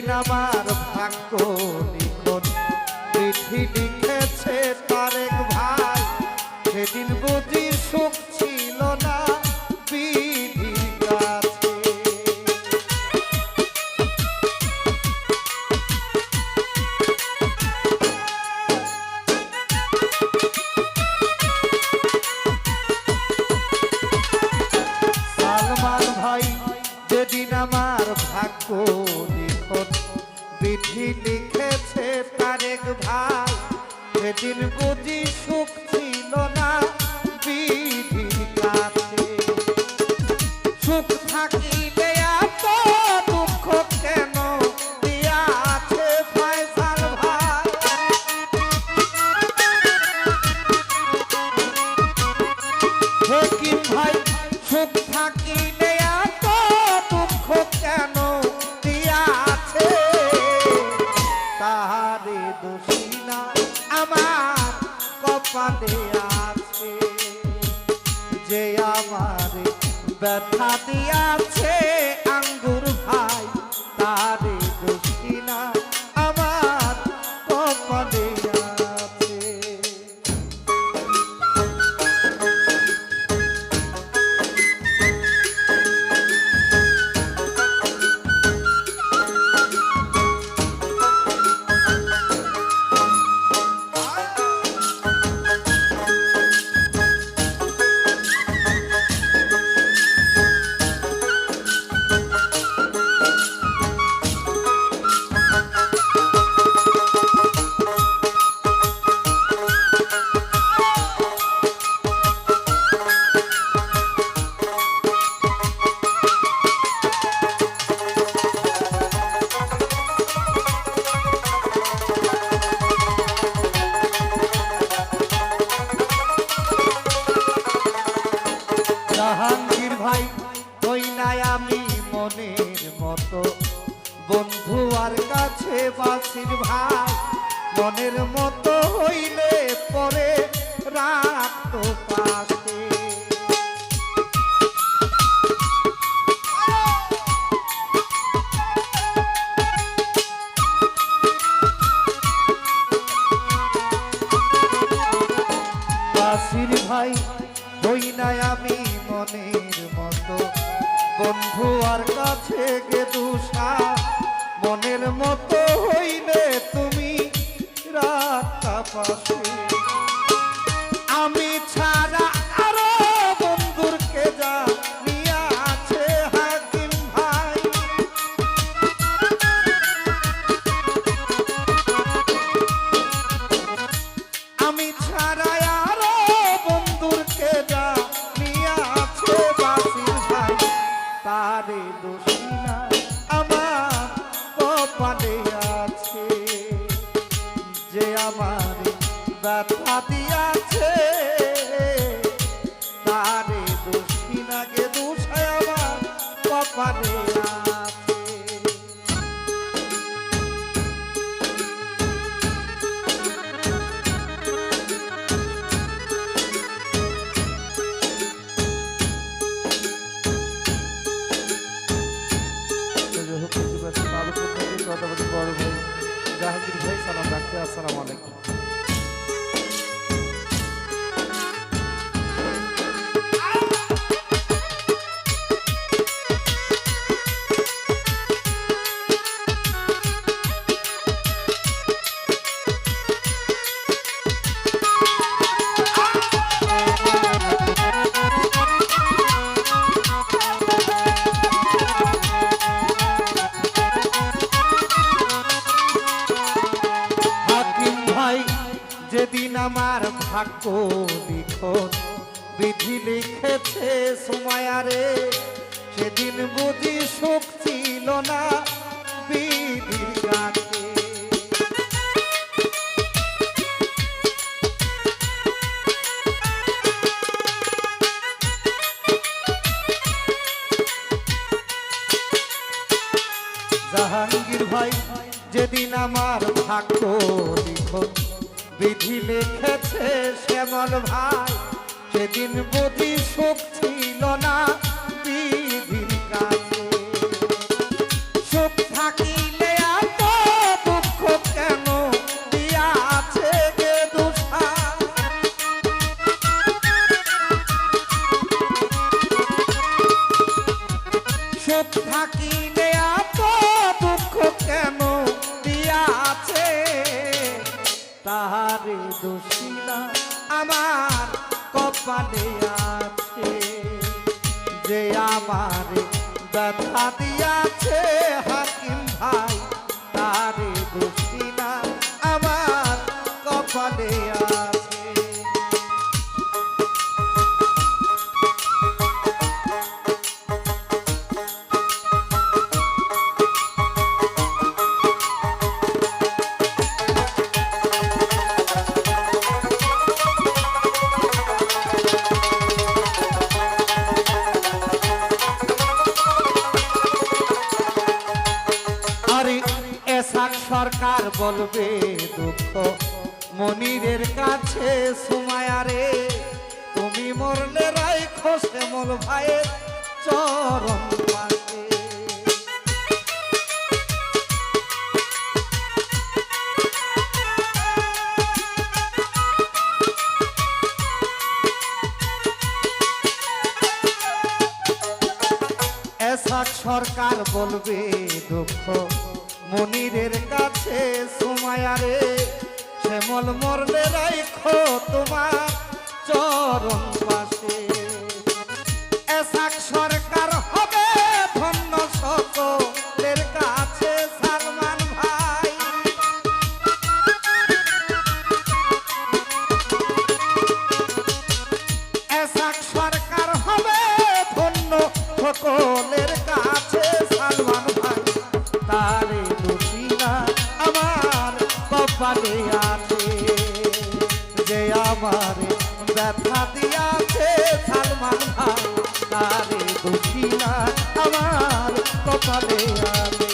যেদিন আমার ভাগ্য লিখন চিঠি লিখেছে তারেক ভাই, সেদিন বুঝি সুখ ছিল না বিধির কাছে। সালমান ভাই যেদিন আমার ভাগ্য লিখন চিঠি লিখেছে তারেক ভাই, সেদিন বুঝি সুখ ছিল না বিধির কাছে। সুখ থাকিলে এত দুঃখ কেন দিয়াছে ফয়সাল ভাই? হেকিম ভাই সুখ থাকিলে এত দুঃখ কেন দিয়াছে? তাহারে দোষী না আমার কপালে আছে, যে আমার ব্যথা দিয়াছে আঙ্গুর ভাই, তারে দোষী না আমার কপালে আছে। জাহাঙ্গীর ভাই হই নাই আমি মনের মতো, বন্ধু আর কাছে বাসির ভাই, মনের মতো হইলে পরে রাখতো পাশে। বাসির ভাই হই নাই আমি মনের মতো, বন্ধু আর কাছে গেদুষা, মনের মতো হইলে তুমি রাতটা পাশে। আমি ছাড়া আরো বন্ধুর কে জানিয়াছে হাকিম ভাই? আমি ছাড়া আরো বন্ধুর কে জানিয়াছে বাসির ভাই, তারে দোষী না আমার কপালে আছে, যে আমার ব্যথা দিয়াছে তারে দোষী না গে দোষায় আমার কপালে আছে। বড় ভাই জাহাঙ্গীর ভাই সালাম রাখছে। আসসালামু আলাইকুম। যেদিন আমার ভাগ্য লিখন বিধি লিখেছে সুমায়ারে, সেদিন বুঝি সুখ ছিল না বিধির কাছে। জাহাঙ্গীর ভাই যেদিন আমার ভাগ্য লিখন বিধি লিখেছে শ্যামল ভাই, সেদিন বুঝি সুখ ছিল না বিধির কাছে। সুখ থাকিলে সুখ থাকিলে এত দুঃখ কেন দিয়াছে তাহারে দোষী না আমার কপালে আছে যে আমারে ব্যথা দিয়াছে হাকিম ভাই তারে দোষী না আমার কপালে আছে সরকার বলবে দুঃখ মনিরের কাছে সুমায়ারে তুমি মরলে রাইখো শ্যামল ভাইয়ের চরণ পাশে এসাক সরকার বলবে দুঃখ মনিরের কাছে সুমায়ারে শ্যামল মরলে রাইখো তোমার চরণ পাশে এসাক সরকার হবে ধন্য সকলের কাছে সালমান ভাই এসাক সরকার হবে ধন্য সকলের কাছে সালমান ভাই তারে দোষী না আমার কপালে আছে যে আমারে ব্যথা দিয়াছে সালমান ভাই তারে দোষী না আমার কপালে আছে